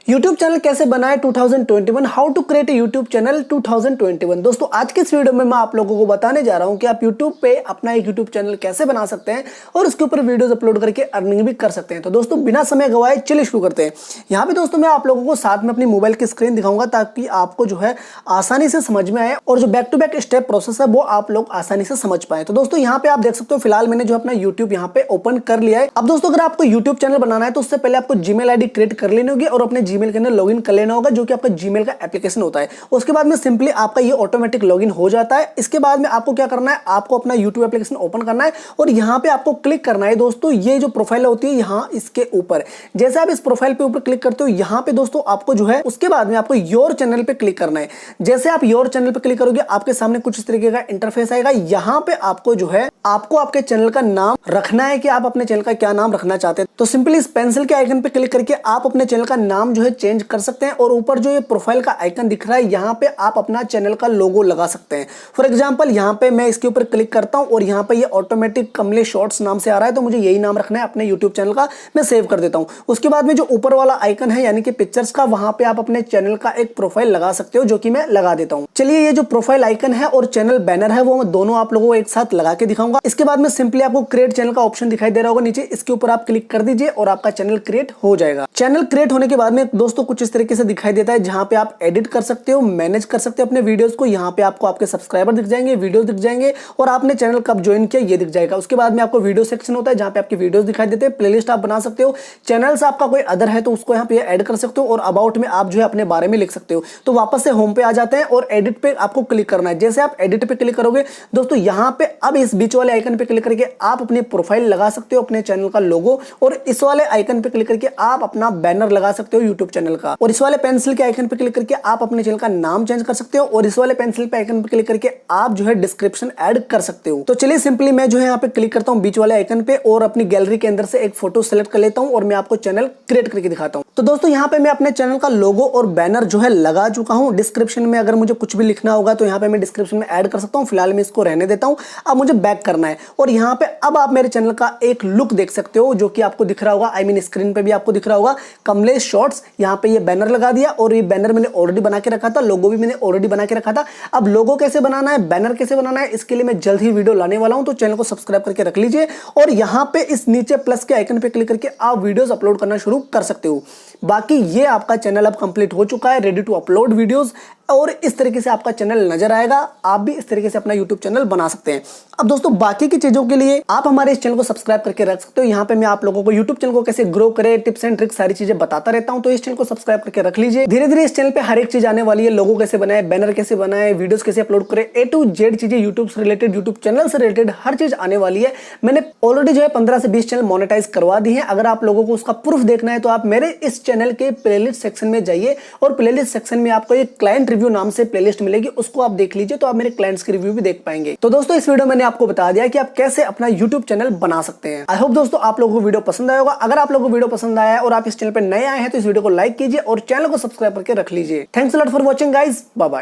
YouTube channel कैसे बनाए 2021, how to create a YouTube channel 2021। दोस्तों आज के इस वीडियो में मैं आप लोगों को बताने जा रहा हूं कि आप YouTube पे अपना एक YouTube चैनल कैसे बना सकते हैं और उसके ऊपर वीडियोस अपलोड करके अर्निंग भी कर सकते हैं। तो दोस्तों बिना समय गवाए चलिए शुरू करते हैं। यहाँ पे दोस्तों मैं आप लोगों को साथ में अपनी मोबाइल की स्क्रीन दिखाऊंगा ताकि आपको जो है आसानी से समझ में आए और जो back to back step process है वो आप लोग आसानी से समझ पाए। तो दोस्तों यहाँ पे आप देख सकते हो फिलहाल मैंने जो अपना यूट्यूब यहाँ पे ओपन कर लिया है। अब दोस्तों अगर आपको यूट्यूब चैनल बनाना है तो उससे पहले आपको जीमेल आईडी क्रिएट कर लेनी होगी और अपने जीमेल के अंदर लॉगिन कर लेना होगा, जो कि आपका जीमेल का एप्लीकेशन होता है। उसके बाद में सिंपली आपका ये ऑटोमेटिक लॉगिन हो जाता है। इसके बाद में आपको क्या करना है, आपको अपना यूट्यूब एप्लीकेशन ओपन करना है और यहाँ पे आपको क्लिक करना है। दोस्तों ये जो प्रोफाइल होती है यहाँ इसके ऊपर, जैसे आप इस प्रोफाइल पे ऊपर क्लिक करते हो यहाँ पे दोस्तों आपको जो है उसके बाद में आपको योर चैनल पे क्लिक करना है। जैसे आप योर चैनल पे क्लिक करोगे आपके सामने कुछ इस तरीके का इंटरफेस आएगा। यहाँ पे आपको जो है आपको आपके चैनल का नाम रखना है कि आप अपने चैनल का क्या नाम रखना चाहते हैं। तो सिंपली इस पेंसिल के आइकन पे क्लिक करके आप अपने चैनल का नाम जो है चेंज कर सकते हैं और ऊपर जो ये प्रोफाइल का आइकन दिख रहा है यहाँ पे आप अपना चैनल का लोगो लगा सकते हैं। फॉर एग्जांपल यहाँ पे मैं इसके ऊपर क्लिक करता हूँ और यहाँ पे ये ऑटोमेटिक कमले शॉर्ट्स नाम से आ रहा है, तो मुझे यही नाम रखना है अपने यूट्यूब चैनल का। मैं सेव कर देता हूँ। उसके बाद में जो ऊपर वाला आइकन है यानी कि पिक्चर्स का, वहां पे आप अपने चैनल का एक प्रोफाइल लगा सकते हो, जो कि मैं लगा देता हूँ। चलिए ये जो प्रोफाइल आइकन है और चैनल बैनर है वो मैं दोनों आप लोगों को एक साथ लगा के दिखाऊंगा। इसके बाद में सिंपली आपको क्रिएट चैनल का ऑप्शन दिखाई दे रहा होगा नीचे, इसके ऊपर आप क्लिक कर दीजिए और आपका चैनल क्रिएट हो जाएगा। चैनल क्रिएट होने के बाद में दोस्तों कुछ इस तरीके से दिखाई देता है, जहां पे आप एडिट कर सकते हो, मैनेज कर सकते हो अपने वीडियोस को। यहाँ पे आपको आपके सब्सक्राइबर दिख जाएंगे, वीडियोस दिख जाएंगे और आपने चैनल कब ज्वाइन किया ये दिख जाएगा। उसके बाद में आपको वीडियो सेक्शन होता है जहां पे आपके वीडियोस दिखाई देते हैं, प्लेलिस्ट आप बना सकते हो। चैनल से आपका कोई अदर है तो उसको यहाँ पे ऐड कर सकते हो और अबाउट में आप जो है अपने बारे में लिख सकते हो। तो वापस से होम पे आ जाते हैं और एडिट पे आपको क्लिक करना है। जैसे आप एडिट पे क्लिक करोगे दोस्तों यहाँ पे अब इस बीच वाले आइकन पे क्लिक करके आप अपनी प्रोफाइल लगा सकते हो, अपने चैनल का लोगो, और इस वाले आइकन पे क्लिक करके आप अपना बैनर लगा सकते हो यूट्यूब चैनल का। और इस वाले पेंसिल के आइकन पे क्लिक करके आप अपने चैनल का नाम चेंज कर सकते हो और इस वाले पेंसिल पे आइकन पे क्लिक करके आप जो है डिस्क्रिप्शन ऐड कर सकते हो। तो चलिए सिंपली मैं जो है यहाँ पे क्लिक करता हूँ बीच वाले आइकन पे और अपनी गैलरी के अंदर से एक फोटो सेलेक्ट कर लेता हूँ और मैं आपको चैनल क्रिएट करके दिखाता हूँ। तो दोस्तों यहाँ पे मैं अपने चैनल का लोगो और बैनर जो है लगा चुका हूँ। डिस्क्रिप्शन में अगर मुझे कुछ भी लिखना होगा तो यहाँ पे मैं डिस्क्रिप्शन में ऐड कर सकता हूँ। फिलहाल मैं इसको रहने देता हूँ। अब मुझे बैक करना है और यहाँ पे अब आप मेरे चैनल का एक लुक देख सकते हो, जो कि आपको दिख रहा होगा, आई मीन स्क्रीन पे भी आपको दिख रहा होगा, कमलेश शॉर्ट्स। यहाँ पे ये बैनर लगा दिया और ये बैनर मैंने ऑलरेडी बना के रखा था, लोगो भी मैंने ऑलरेडी बना के रखा था। अब लोगो कैसे बनाना है, बैनर कैसे बनाना है, इसके लिए मैं जल्द ही वीडियो लाने वाला हूं, तो चैनल को सब्सक्राइब करके रख लीजिए और यहाँ पे इस नीचे प्लस के आइकन पे क्लिक करके आप वीडियोस अपलोड करना शुरू कर सकते हो। बाकी ये आपका चैनल अब कंप्लीट हो चुका है, रेडी टू अपलोड वीडियोस, और इस तरीके से आपका चैनल नजर आएगा। आप भी इस तरीके से अपना यूट्यूब चैनल बना सकते हैं। अब दोस्तों बाकी की चीजों के लिए आप हमारे इस चैनल को सब्सक्राइब करके रख सकते हो। यहाँ पे मैं आप लोगों को यूट्यूब चैनल को कैसे ग्रो करें, टिप्स एंड ट्रिक्स, सारी चीजें बताता रहता हूँ, तो इस चैनल को सब्सक्राइब करके रख लीजिए। धीरे धीरे इस चैनल पे हर एक चीज आने वाली है, लोगो कैसे बनाए, बैनर कैसे बनाए, वीडियोस कैसे अपलोड करें, ए टू जेड चीजें यूट्यूब से रिलेटेड, यूट्यूब चैनल से रिलेटेड हर चीज आने वाली है। मैंने ऑलरेडी जो है 15 से 20 चैनल मोनेटाइज करवा दी है। अगर आप लोगों को उसका प्रूफ देखना है तो आप मेरे इस चैनल के प्लेलिस्ट सेक्शन में जाइए और प्लेलिस्ट सेक्शन में आपको एक क्लाइंट रिव्यू नाम से प्लेलिस्ट मिलेगी, उसको आप देख लीजिए तो आप मेरे क्लाइंट्स के रिव्यू भी देख पाएंगे। तो दोस्तों इस वीडियो में मैंने आपको बता दिया कि आप कैसे अपना यूट्यूब चैनल बना सकते हैं। आई होप दोस्तों आप लोगों को वीडियो पसंद आया होगा। अगर आप लोगों को वीडियो पसंद आया है और आप इस चैनल पर नए आए हैं तो इस वीडियो को लाइक कीजिए और चैनल को सब्सक्राइब करके रख लीजिए। Thanks a lot for watching guys, bye bye.